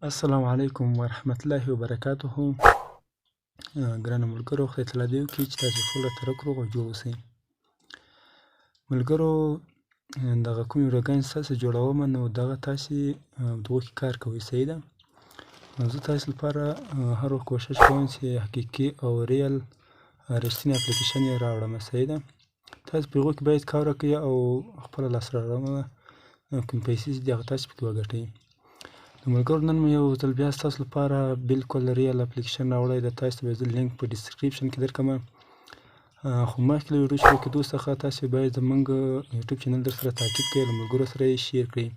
السلام علیکم ورحمت الله وبرکاته. ګرانو ملګرو، خدای تعالی دې وکړي چې تاسو ټول راته روغ او جوړ اوسئ. ملګرو، دغه کوم ویډیوګانې چې تاسو جوړوم نو دغه تاسې د هغو کې کار کوئ، صحیح ده. زه تاسو لپاره هر وخت کوشش کوم چې حقیقي او ریل رښتینی اپلیکیشن یې راوړم، صحیح ده. تاسو په هغو کې باید کار وکړئ او خپله لاسته راوړنه کوم پیسې چې دي هغه تاسو پکې وګټئ. ملګرو، نن مو یو ځل بیا ستاسو لپاره بالکل ریل اپلیکیشن راوړی ده. تاسو ته به زه لینک په ډسکریپشن کې درکړم. خو مخکې له ویډیو شروع کېدو څخه تاسو باید زموږ یوټیوب چینل درسره تعقیب کړئ، له ملګرو سره یې شیر کړئ.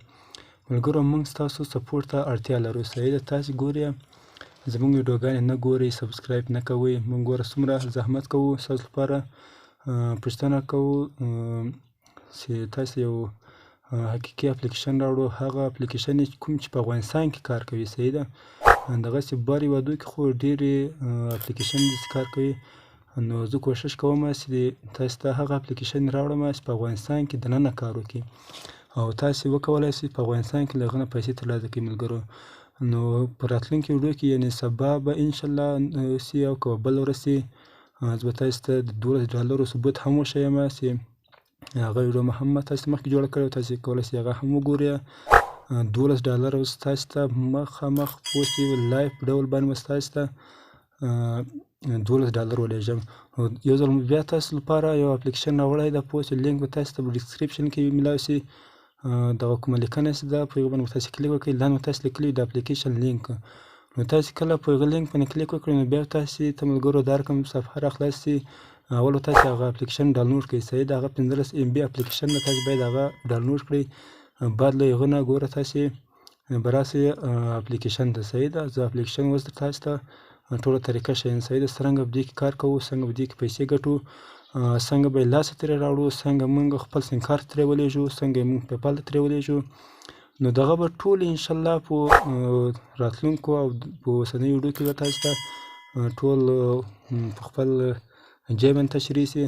ملګرو، موږ ستاسو سپورټ ته اړتیا لرو، صحیح ده. تاسو ګورئ زموږ ویډیوګانې نه ګورئ، سبسکرایب نه کوئ. موږ ګوره څومره زحمت کوو ستاسو لپاره، پوښتنه کوو چې تاسو یو حقیقي اپلیکیشن راوړو. هغه اپلیکیشن کوم چې په افغانستان کې کار کوي، صحیح ده. دغسې بار هېوادو کې خو ډېرې اپلیکیشن دي چې کار کوي. نو زه کوشش کوم چې تاسو ته هغه اپلیکیشن راوړم چې په افغانستان کې دننه کار وکړي او تاسو وکولای شئ په افغانستان کې له هغه نه پیسې ترلاسه کړئ. ملګرو، نو په راتلونکي ویډیو کې یعنې سبا به انشاءالله سي او که بله ورځ سي زه به تاسو ته د $12 ثبوت هم وښیم چې هغه ویډیو مې هم تاسو ته مخکې جوړه کړې وه. تاسو کولی شئ هغه هم وګورئ. $12 اوس تاسو ته مخامخ پوسټ لایف په ډول باندې به تاسو ته $12 ولېږم. یو ځل بیا تاسو لپاره یو اپلیکیشن راوړی ده، پوسټ لینک به تاسو ته په ډسکریپشن کې میلاو شي. دغه کومه لیکنه چې ده په هغې باندې به تاسو کلیک وکړئ. لاندې به تاسو لیکلي د اپلیکیشن لینک. نو تاسو کله په هغه لینک باندې کلیک وکړئ نو بیا تاسو ته ملګرو دا رقم صفحه راخلاص شي. اول به تاسو هغه اپلیکیشن ډاونلوډ کړئ، صحیح ده. هغه 15 MB اپلیکیشن ده، تاسو باید هغه ډاونلوډ کړئ. بعد له هغه نه ګوره تاسو به راسئ اپلیکیشن ته، صحیح ده. زه اپلیکیشن اوس تاسو ته ټوله طریقه ښیم، صحیح ده. څرنګه په دې کې کار کوو، څنګه په دې کې پیسې ګټو، څنګه به یې لاسته ترې راوړو، څنګه موږ خپل سیم کارت ترې ولېږو، څنګه یې موږ پیپال ته ترې ولېږو. نو دغه به ټول انشاءالله په راتلونکو او په اوسنیو ویډیو کې به تاسو ته ټول په خپل ځای باندې تشریح شي.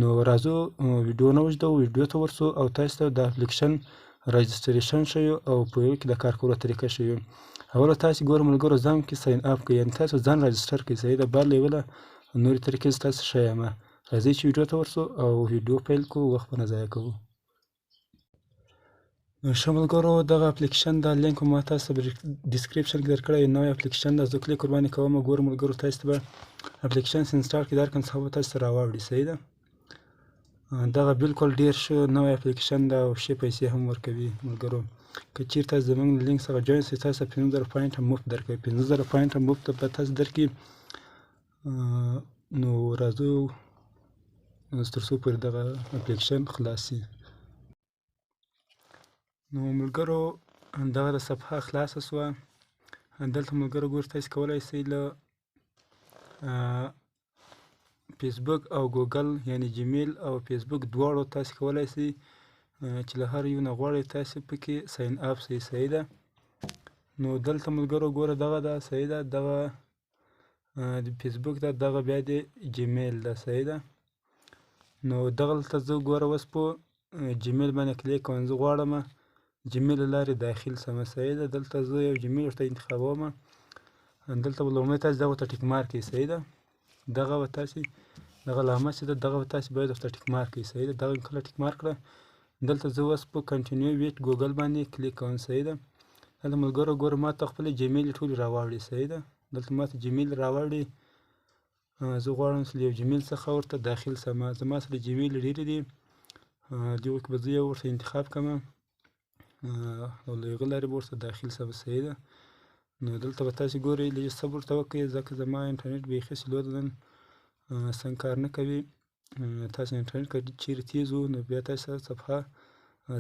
نو راځو ویډیو نه اوږدوو، ویډیو ته ورسو او تاسو ته د اپلیکیشن رجسټریشن ښیو او په هغې کې د کار کولو طریقه ښیو. اول تاسو ګوره ملګرو ځان کې ساین اپ کړئ، یعنې تاسو ځان رجسټر کړئ، صحیح ده. بعد له هغه نه نورې طریقې زه تاسو ښیم. راځئ چې ویډیو ته ورسو او ویډیو پیل کړو، وخت به نه ضایع کوو. ښه ملګرو، دغه اپلیکیشن دا لینک ما تاسو ته په ډسکریپشن کې درکړی، یو نوی اپلیکیشن ده. زه کلیک ورباندې کوم. ګوره ملګرو، تاسو ته به اپلیکیشن انسټال کړي درکړم څخه به تاسو ته راواوړي، صحیح ده. دغه بالکل ډېر ښه نوی اپلیکیشن ده او ښې پیسې هم ورکوي. ملګرو، که چېرته زموږ له لینک څخه جوین شئ تاسو ته 15,000 پوینټه مفت درکوي. 15,000 پوینټه مفت به تاسو درکړي. نو راځو تر څو پورې دغه اپلیکیشن خلاص شي. نو ملګرو، دغه د صفحه خلاصه شوه. دلته ملګرو ګوره تاسو کولی شئ له فیسبوک او ګوګل یعنې جیمیل او فیسبوک دواړو تاسو کولی شئ چې له هر یو نه غواړئ تاسو پکې ساین اپ شئ، صحیح ده. نو دلته ملګرو ګوره دغه ده، صحیح ده. دغه د فیسبوک ده، دغه بیا د جیمیل ده، صحیح ده. نو دغلته زه ګوره اوس په جیمیل باندې کلیک کوم. زه غواړم جیمیل له لارې داخل شم، صحیح ده. دلته زه یو جیمیل ورته انتخابوم. دلته به لومړی تاسو دغه ته ټیک مارک کړئ، صحیح ده. دغه به تاسو دغه علامه چې ده دغه به تاسو باید ورته ټیک مارک کړئ، صحیح ده. دغه کله ټیک مارک کړه دلته زه اوس په کنټینیو ویټ ګوګل باندې کلیک کوم، صحیح ده. دلته ملګرو ګوره ما ته خپلې جیمیل ټولې راواوړي، صحیح ده. دلته ما ته جیمیل راواوړي. زه غواړم چې له یو جیمیل څخه ورته داخل شم. زما سره جیمیل ډېرې دي، دغو کې به زه یو ورته انتخاب کړم او له هغې لارې به ورته داخل شم، صحیح ده. نو دلته به تاسو ګورئ لږ صبر ورته وکړئ ځکه زما انټرنټ بیخي سلو ده، نن سم کار نه کوي. تاسو انټرنټ که چیرې تیز و نو بیا تاسو صفحه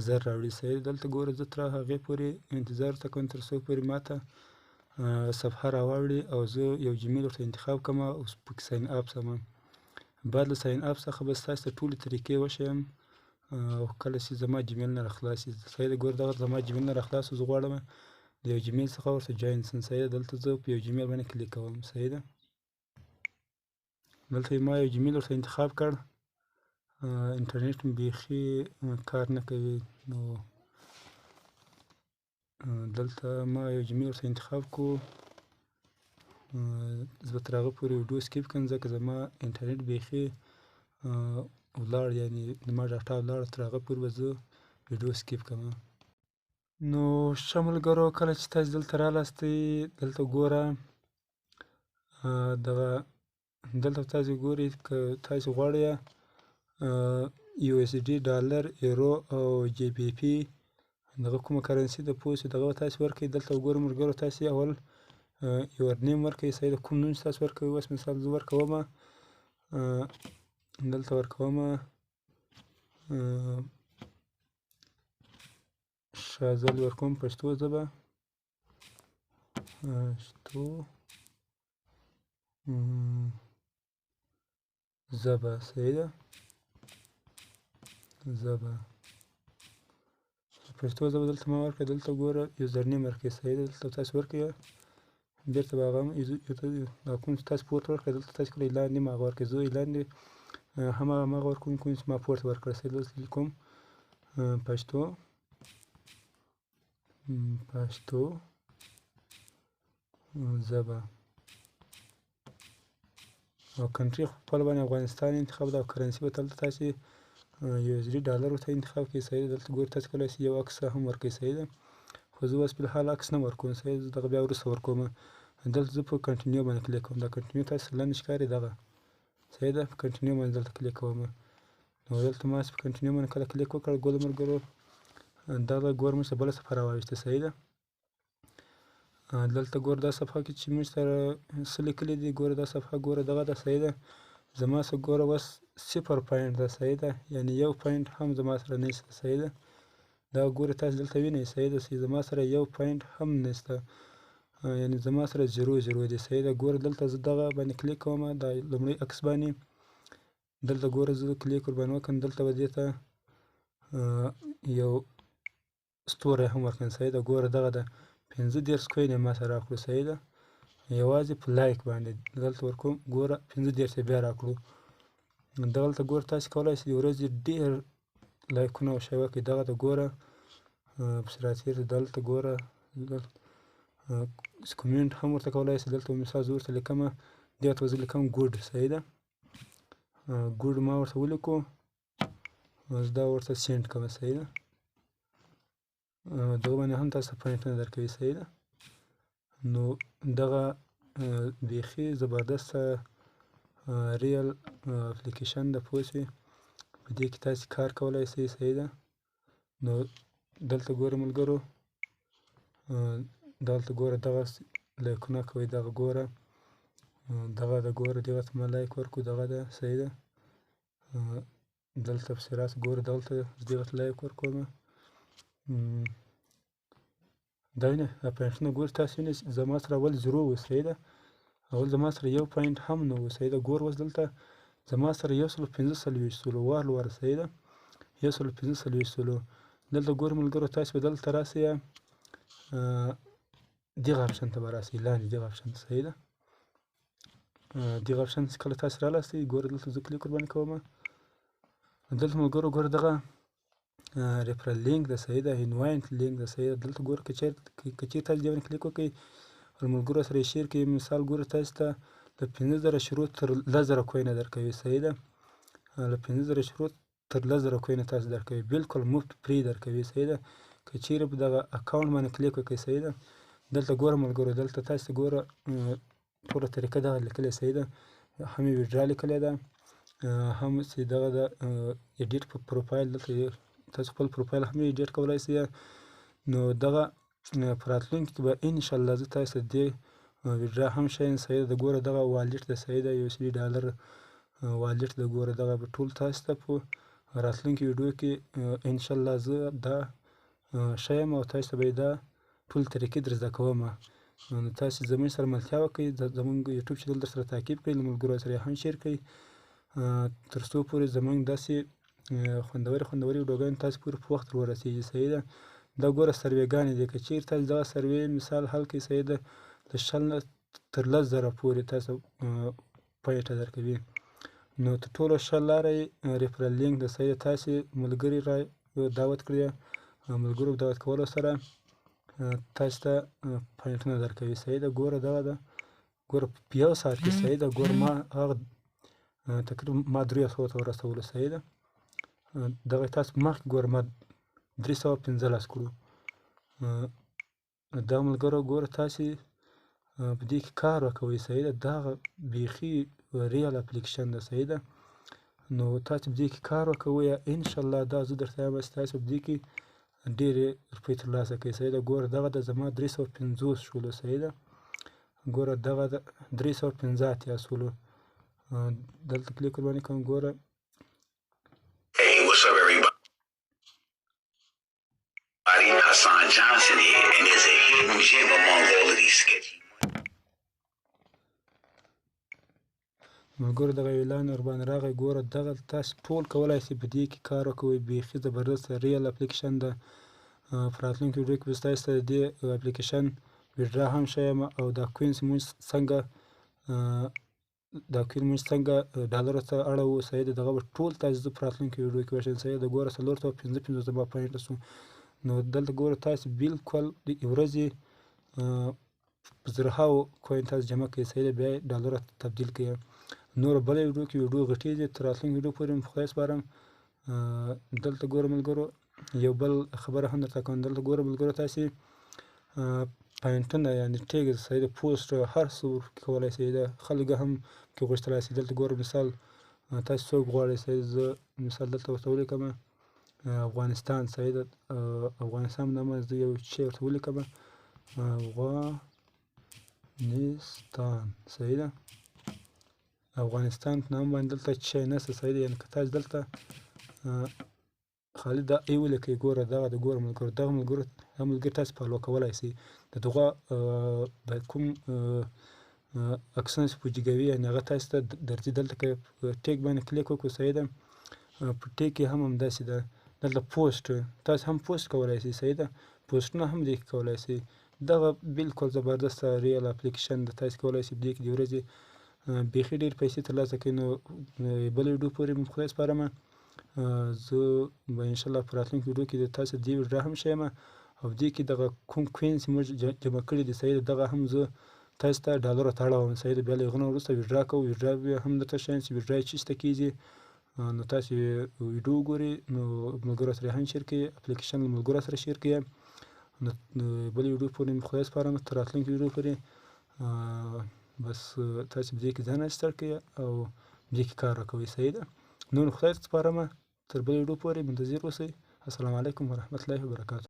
زر راوړي، صحیح ده. دلته ګوره زه تر هغې پورې انتظار ورته کوم تر څو پورې ما ته صفحه راواوړي او زه یو جیمیل ورته انتخاب کړم او پکې ساین اپ شم. بعد له ساین اپ څخه به ستاسو ته ټولې طریقې وښیم او کله چې زما جیمیل نه راخلاص شي، صحیح ده. ګوره دغه زما جیمیل نه راخلاص شو. زه غواړم د یو جیمیل څخه ورته جوین شم، صحیح ده. دلته زه په یو جیمیل باندې کلیک کوم، صحیح ده. دلته ما یو جیمیل ورته انتخاب کړ. انټرنټ مې بیخي کار نه کوي. نو دلته ما یو جملې ورته انتخاب کړو. زه به تر هغه پورې ویډیو سکیپ کړم ځکه زما انټرنټ بیخي ولاړ، یعنې زما ډاټا ولاړه. تر هغه پورې به زه ویډیو سکیپ کړم. نو ښه ملګرو، کله چې تاسې دلته رالاستئ، دلته ګوره دغه دلته تاسې ګورئ که تاسې غواړئ USD، ډالر، ایرو او GBP دغه کومه کرنسي ده پوه شئ، دغه به تاسې ورکړئ. دلته وګورئ ملګرو، تاسې اول یور نیم ورکړئ. صحیح ده، کوم نوم چې تاسو ورکوئ. اوس مثال زه ورکومه، دلته ورکومه شازل ورکوم پښتو ژبه، پښتو ژبه. صحیح ده، ژبه پښتو ژبه دلته ما ورکړه. دلته ګوره یوزر نیم ورکړئ. صحیح ده، دلته تاسو ورکړئ، بېرته به هغه دا کوم چې تاسو پورته ورکړئ دلته تاسو کله اعلان نیم هغه ورکړئ. زه اعلان دی هماغه ورکوم کوم چې ما پورته ورکړه. صحیح ده، دلته لیکم پښتو ژبه او کنټري خو خپله باندې افغانستان انتخاب ده او کرنسي به دلته تاسې USD ډالر ورته انتخاب کړئ. صحیح ده، دلته ګورئ تاسې کولی شئ یو عکس هم ورکړئ. صحیح ده، خو زه اوس فلحال عکس نه ورکوم. صحیح ده، زه دغه بیا وروسته ورکوم. دلته زه په کنټینیو باندې کلیک کوم. دا کنټینیو تاسې لاندې ښکاري دغه. صحیح ده، په کنټینیو باندې دلته کلیک کوم. نو دلته ما چې په کنټینیو باندې کله کلیک وکړ، ګوره ملګرو دغه ګوره موږ ته بله صفحه راواوښته. صحیح ده، دلته ګوره دا صفحه کې چې موږ سره څه لیکلي دي، ګوره دا صفحه ګوره دغه ده. صحیح ده، زما سره ګوره اوس 0 پوینټ ده. صحیح ده، یعنې 1 پوینټ هم زما سره نشته. صحیح ده، دا ګوره تاسې دلته وینئ. صحیح ده، زما سره 1 پوینټ هم نشته، یعنې زما سره 0 دی. صحیح ده، ګوره دلته زه دغه باندې کلیک کوم، دا لومړی عکس باندې دلته ګوره زه کلیک ورباندې وکړم، دلته به دې ته یو ستوری هم ورکړم. صحیح ده، ګوره دغه ده 35 کوین یې ما سره راکړو. صحیح ده، یوازې په لایک باندې دلته ورکوم، ګوره 35 یې بیا راکړو. دلته ګوره تاسې کولی شئ د ورځې ډېر لایکونه او شی وکړئ. دغه ده ګوره پسې راتېر دلته ګوره کومنټ هم ورته کولی شئ. دلته مثال زه ورته لیکمه، دې ته زه لیکم ګوډ. صحیح ده، ګوډ ما ورته ولیکو، دا ورته سینډ کوم. صحیح ده، دغه باندې هم تاسو پوینټونه درکوي. صحیح ده، نو دغه بیخي زبردسته ریل اپلیکیشن ده پوه شئ، په دې کې تاسې کار کولی شئ. صحیح ده، نو دلته ګوره ملګرو، دلته ګوره دغه لایکونه کوئ، دغه ګوره دغه ده، ګوره دغه ته ما لایک ورکړو، دغه ده. صحیح ده، دلته پسې راسه ګوره دلته دغه ته لایک ورکوم. دا وینئ دا پوینټونه ګورئ تاسې وینئ زما سره اول 0 و. صحیح ده، اول زما سره 1 پوینټ هم نه و. صحیح ده، ګوره اوس دلته زما سره 145 واره. صحیح ده، 145. دلته ګوره ملګرو تاسې به دلته راسئ، دغه اپشن ته به راسئ، لاندې دغه اپشن ته. صحیح ده، دغه اپشن کله تاسې رالاستئ، ګوره دلته زه کلیک ورباندې کوم. دلته ملګرو ګوره دغه ریفرل لینک ده. صحیح ده، انوایټ لینک ده. صحیح ده، دلته ګوره که چېرې تاسې دې باندې کلیک وکړئ او ملګرو سره یې شیر کړئ، مثال ګوره تاسې ته له 50,000 شروع تر 10,000 کوینه درکوي. صحیح ده، له 50,000 شروع تر 10,000 کوینه تاسې درکوي، بالکل مفت فری درکوي. صحیح ده، که چېرې په دغه اکاونټ باندې کلیک وکړئ. صحیح ده، دلته ګوره ملګرو دلته تاسې ګوره ټوله طریقه دغه لیکلې. صحیح ده، هم یې ویډرا لیکلې ده، هم چې دغه ده ایډیټ پروفایل، دلته تاسو خپل پروفایل هم ایډیټ کولی شئ. نو دغه په راتلونکي کې به انشاءالله زه تاسو ته دې ویډرا هم ښیم. صحیح ده، ګوره دغه والټ ده. صحیح ده، USD ډالر والټ ده. ګوره دغه به ټول تاسو ته په راتلونکي ویډیو کې انشاءالله زه دا ښیم او تاسو ته به یې دا ټول طریقې در زده کوم. نو تاسې زموږ سره ملتیا وکړئ، زموږ یوټیوب چینل در سره تعقیب کړئ، له ملګرو سره یې هم شیر کړئ، تر څو پورې زموږ داسې خوندورې ویډیوګانې تاسو پورې په وخت ورسېږي. صحیح ده، دا ګوره سروېګانې دي، که چېرې تاسو دغه سروې مثال حل کړئ. صحیح ده، د 100 تر 10,000 پورې تاسو پوینټه درکوي. نو تر ټولو ښه لاره یې ریفرل لینک ده. صحیح ده، تاسې ملګري را دعوت کړئ، ملګرو په دعوت کولو سره تاسو ته پوینټونه درکوي. صحیح ده. ګوره دغه ده، ګوره په یو ساعت کې صحیح ده. ګوره ما هغه تقریبا ما 300 ته ورسولو. صحیح ده. دغه تاسو مخکې ګوره ما 315 کړو. دا ملګرو ګوره تاسې په دې کې کار وکوئ. صحیح ده. دا بیخي ریال اپلیکیشن ده. صحیح ده. نو تاسو په دې کې کار وکوئ. انشاءالله دا زه درته وایم چې تاسو په دې کې ډېرې روپۍ ترلاسه کوئ. صحیح ده. ګوره دغه د زما 350 شولو. صحیح ده. ګوره دغه د 315 اتیا شولو. دلته کلیک ورباندې کوم. ګوره Hassan Johnson here, and there's a hidden gem among all of these sketchy. ملګرو دغه اعلان ورباندې راغی. ګوره دغه تاسو ټول کولی شئ په دې کې کار وکوئ. بیخي زبردست ریل اپلیکیشن ده. په راتلونکي ویډیو کې به ستاسو ته د دې اپلیکیشن ویډیو هم ښیم او دا کوینز موږ څنګه ډالرو ته اړوو. صحیح ده. دغه به ټول تاسو زه په راتلونکي ویډیو کې وښیم. صحیح ده. ګوره 455 زما پوینټه شو. نو دلته ګوره تاسو بالکل د ورځې په زرهاو کوین تاسو جمع کړئ. صحیح ده. بیا یې ډالرو ته تبدیل کړئ. نوره بله ویډیو کې ویډیو غټېږي. تر راتلونکي ویډیو پورې مې په خدای سپارم. دلته ګوره ملګرو یو بل خبره هم درته کوم. دلته ګوره ملګرو تاسې پوینټونه یعنې ټیګ صحیح ده پوسټ هر څه کولی شئ. د خلک هم کې غوښتلی شئ. دلته ګوره مثال تاسو څوک غواړئ. صحیح زه مثال دلته ورته ولیکم افغانستان. صحیح ده. افغانستان په نامه زه یو شی ورته ولیکم افغانستان. صحیح ده. افغانستان په نامه باندې دلته شی نشته. صحیح ده. یعنې که تاسو دلته خالي دا ای ولیکئ. ګوره دغه د ګوره ملګرو دغه ملګري تاسو فالو کولی شئ. د دغه باید کوم عکسونه چې پوجیږوي یعنې هغه تاسو ته درځي. دلته که ټیګ باندې کلیک وکړو. صحیح ده. په ټیګ کې هم همداسې ده. دلته پوسټ تاسو هم پوسټ کولی شئ. صحیح ده. پوسټونه هم دې کې کولی شئ. دغه بالکل زبردست ریل اپلیکیشن ده. تاسو کولی شئ په دې کې د ورځې بیخي ډېرې پیسې ترلاسه کړئ. نو بله ویډیو پورې مې په خدای سپارم. زه به انشاءالله په راتلونکي ویډیو کې د تاسو دې ویډیو هم ښیم او دې کې دغه کوم کوینز چې موږ جمع کړي دي. صحیح ده. دغه هم زه تاسو ته ډالرو ته اړوم. صحیح ده. بیا له هغه نه وروسته ویډیو کوو. ویډیو هم درته ښیم چې ویډیو چېرته کېږي. نو تاسو ویډیو وګورئ. نو ملګرو سره هم شیر کړئ. اپلیکیشن له ملګرو سره شیر کړئ. نو بلې ویډیو پورې مې خدای سپارم. تر راتلونکي ویډیو پورې بس تاسو په دې کې ځان رجسټر کړئ او دې کې کار وکوئ. صحیح ده. نور خدای سپارم. تر بلې ویډیو پورې منتظر اوسئ. السلام علیکم ورحمة الله وبرکاته.